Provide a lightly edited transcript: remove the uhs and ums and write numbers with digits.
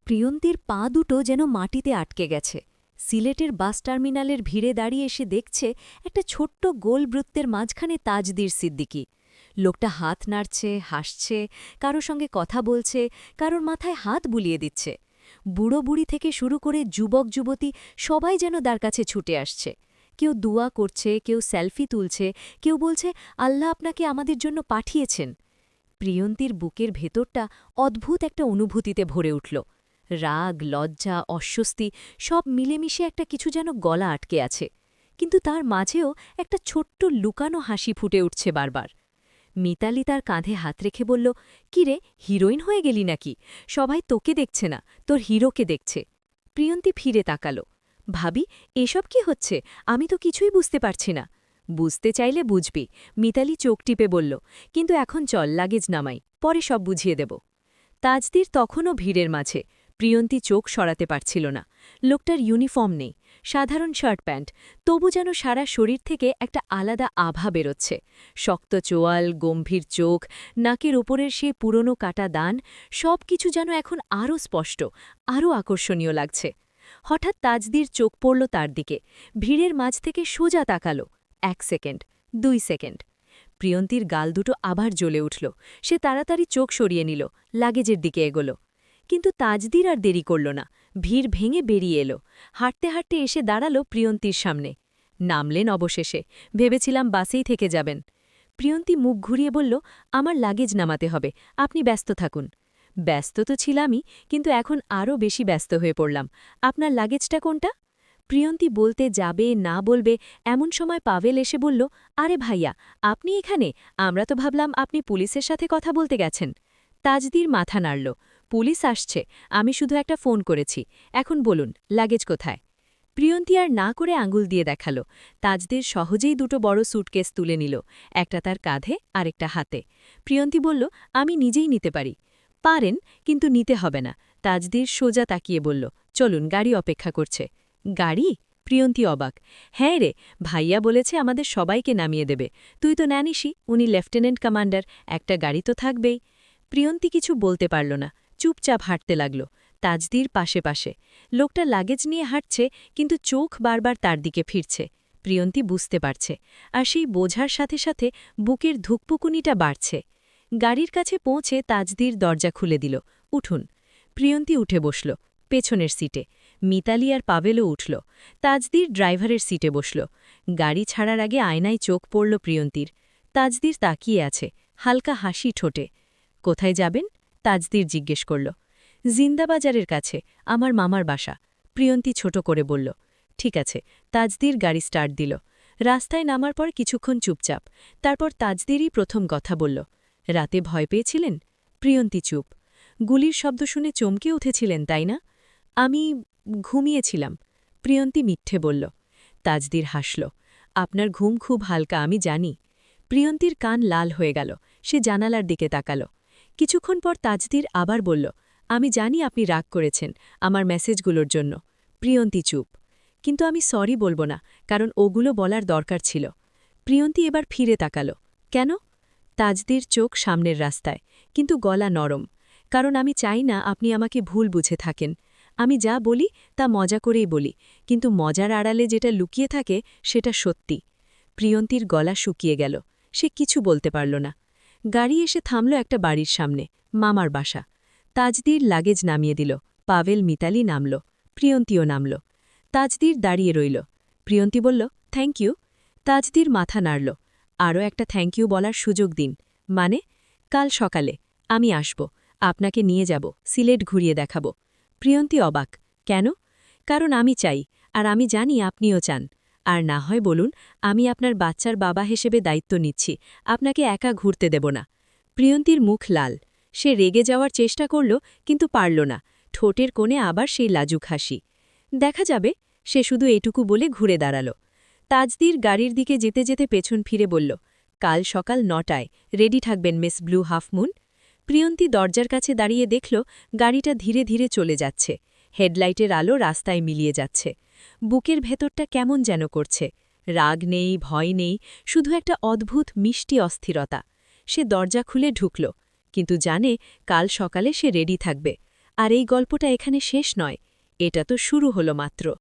প্রিয়ন্তীর পা দুটো যেন মাটিতে আটকে গেছে। সিলেটের বাস টার্মিনালের ভিড়ে দাঁড়িয়ে এসে দেখছে একটা ছোট্ট গোল বৃত্তের মাঝখানে তাজদির সিদ্দিকী। লোকটা হাত নাড়ছে, হাসছে, কারো সঙ্গে কথা বলছে, কারোর মাথায় হাত বুলিয়ে দিচ্ছে। বুড়ো বুড়ি থেকে শুরু করে যুবক যুবতী সবাই যেন তার কাছে ছুটে আসছে। কেউ দুয়া করছে, কেউ সেলফি তুলছে, কেউ বলছে আল্লাহ আপনাকে আমাদের জন্য পাঠিয়েছেন। প্রিয়ন্তীর বুকের ভেতরটা অদ্ভুত একটা অনুভূতিতে ভরে উঠল। রাগ, লজ্জা, অস্বস্তি সব মিলেমিশে একটা কিছু যেন গলা আটকে আছে। কিন্তু তার মাঝেও একটা ছোট্ট লুকানো হাসি ফুটে উঠছে বারবার। মিতালি তার কাঁধে হাত রেখে বলল, কিরে, হিরোইন হয়ে গেলি নাকি? সবাই তোকে দেখছে না, তোর হিরোকে দেখছে। প্রিয়ন্তী ফিরে তাকাল। ভাবি, এসব কি হচ্ছে? আমি তো কিছুই বুঝতে পারছি না। বুঝতে চাইলে বুঝবি, মিতালি চোখ টিপে বলল, কিন্তু এখন চল, লাগেজ নামাই, পরে সব বুঝিয়ে দেব। তাজদির তখনও ভিড়ের মাঝে। প্রিয়ন্তী চোখ সরাতে পারছিল না। লোকটার ইউনিফর্ম নেই, সাধারণ শার্ট প্যান্ট, তবু যেন সারা শরীর থেকে একটা আলাদা আভা বেরোচ্ছে। শক্ত চোয়াল, গম্ভীর চোখ, নাকের ওপরের সেই পুরনো কাটা দান, সব কিছু যেন এখন আরও স্পষ্ট, আরও আকর্ষণীয় লাগছে। হঠাৎ তাজদির চোখ পড়ল তার দিকে। ভিড়ের মাঝ থেকে সোজা তাকাল। 1 সেকেন্ড, 2 সেকেন্ড। প্রিয়ন্তীর গাল দুটো আবার জ্বলে উঠল। সে তাড়াতাড়ি চোখ সরিয়ে নিল, লাগেজের দিকে এগোল। কিন্তু তাজদির আর দেরি করল না। ভিড় ভেঙে বেরিয়ে এলো। হাঁটতে হাঁটতে এসে দাঁড়াল প্রিয়ন্তীর সামনে। নামলেন অবশেষে। ভেবেছিলাম বাসেই থেকে যাবেন। প্রিয়ন্তী মুখ ঘুরিয়ে বলল, আমার লাগেজ নামাতে হবে, আপনি ব্যস্ত থাকুন। ব্যস্ত তো ছিলামই, কিন্তু এখন আরও বেশি ব্যস্ত হয়ে পড়লাম। আপনার লাগেজটা কোনটা? প্রিয়ন্তী বলতে যাবে না বলবে, এমন সময় পাভেল এসে বলল, আরে ভাইয়া, আপনি এখানে? আমরা তো ভাবলাম আপনি পুলিশের সাথে কথা বলতে গেছেন। তাজদির মাথা নাড়ল। পুলিশ আসছে, আমি শুধু একটা ফোন করেছি। এখন বলুন, লাগেজ কোথায়? প্রিয়ন্তী আর না করে আঙুল দিয়ে দেখাল। তাজদির সহজেই দুটো বড় স্যুটকেস তুলে নিল, একটা তার কাঁধে, আরেকটা হাতে। প্রিয়ন্তী বলল, আমি নিজেই নিতে পারি। পারেন, কিন্তু নিতে হবে না। তাজদির সোজা তাকিয়ে বলল, চলুন, গাড়ি অপেক্ষা করছে। গাড়ি? প্রিয়ন্তী অবাক। হ্যাঁ রে, ভাইয়া বলেছে আমাদের সবাইকে নামিয়ে দেবে। তুই তো নেনিসই, উনি লেফটেন্যান্ট কমান্ডার, একটা গাড়ি তো থাকবেই। প্রিয়ন্তী কিছু বলতে পারল না, চুপচাপ হাঁটতে লাগল। তাজদির পাশে পাশে। লোকটা লাগেজ নিয়ে হাঁটছে, কিন্তু চোখ বারবার তার দিকে ফিরছে। প্রিয়ন্তী বুঝতে পারছে, আর সেই বোঝার সাথে সাথে বুকের ধুকপুকুনিটা বাড়ছে। গাড়ির কাছে পৌঁছে তাজদির দরজা খুলে দিল, উঠুন। প্রিয়ন্তী উঠে বসল, পেছনের সিটে। মিতালি আর পাভেলও উঠল। তাজদির ড্রাইভারের সিটে বসল। গাড়ি ছাড়ার আগে আয়নায় চোখ পড়ল প্রিয়ন্তীর। তাজদির তাকিয়ে আছে, হালকা হাসি ঠোঁটে। কোথায় যাবেন? তাজদির জিজ্ঞেস করল। জিন্দাবাজারের কাছে, আমার মামার বাসা। প্রিয়ন্তী ছোট করে বলল, ঠিক আছে। তাজদির গাড়ি স্টার্ট দিল। রাস্তায় নামার পর কিছুক্ষণ চুপচাপ। তারপর তাজদিরই প্রথম কথা বলল, রাতে ভয় পেয়েছিলেন? প্রিয়ন্তী চুপ। গুলির শব্দ শুনে চমকে উঠেছিলেন, তাই না? আমি ঘুমিয়েছিলাম। প্রিয়ন্তী মিথ্যে বলল। তাজদির হাসল। আপনার ঘুম খুব হালকা, আমি জানি। প্রিয়ন্তীর কান লাল হয়ে গেল। সে জানালার দিকে তাকাল। কিছুক্ষণ পর তাজদির আবার বলল, আমি জানি আপনি রাগ করেছেন আমার মেসেজগুলোর জন্য। প্রিয়ন্তী চুপ। কিন্তু আমি সরি বলবো না, কারণ ওগুলো বলার দরকার ছিল। প্রিয়ন্তী এবার ফিরে তাকাল। কেন? তাজদির চোখ সামনের রাস্তায়, কিন্তু গলা নরম। কারণ আমি চাই না আপনি আমাকে ভুল বুঝে থাকেন। আমি যা বলি তা মজা করেই বলি, কিন্তু মজার আড়ালে যেটা লুকিয়ে থাকে সেটা সত্যি। প্রিয়ন্তীর গলা শুকিয়ে গেল। সে কিছু বলতে পারল না। গাড়ি এসে থামল একটা বাড়ির সামনে, মামার বাসা। তাজদির লাগেজ নামিয়ে দিল। পাভেল, মিতালি নামল। প্রিয়ন্তীও নামল। তাজদির দাঁড়িয়ে রইল। প্রিয়ন্তী বলল, থ্যাংক ইউ। তাজদির মাথা নাড়ল। আরও একটা থ্যাংক ইউ বলার সুযোগ দিন। মানে? কাল সকালে আমি আসব, আপনাকে নিয়ে যাব, সিলেট ঘুরিয়ে দেখাব। প্রিয়ন্তী অবাক। কেন? কারণ আমি চাই, আর আমি জানি আপনিও চান। আর না হয় বলুন, আমি আপনার বাচ্চার বাবা হিসেবে দায়িত্ব নিচ্ছি, আপনাকে একা ঘুরতে দেব না। প্রিয়ন্তীর মুখ লাল। সে রেগে যাওয়ার চেষ্টা করল, কিন্তু পারল না। ঠোঁটের কোণে আবার সেই লাজুক হাসি। দেখা যাবে। সে শুধু এটুকু বলে ঘুরে দাঁড়াল। তাজদির গাড়ির দিকে যেতে যেতে পেছন ফিরে বলল, কাল সকাল 9টায় রেডি থাকবেন মিস ব্লু হাফমুন। প্রিয়ন্তী দরজার কাছে দাঁড়িয়ে দেখল গাড়িটা ধীরে ধীরে চলে যাচ্ছে। হেডলাইটের আলো রাস্তায় মিলিয়ে যাচ্ছে। বুকের ভেতরটা কেমন যেন করছে। রাগ নেই, ভয় নেই, শুধু একটা অদ্ভুত মিষ্টি অস্থিরতা। সে দরজা খুলে ঢুকল, কিন্তু জানে কাল সকালে সে রেডি থাকবে। আর এই গল্পটা এখানে শেষ নয়, এটা তো শুরু হলো মাত্র।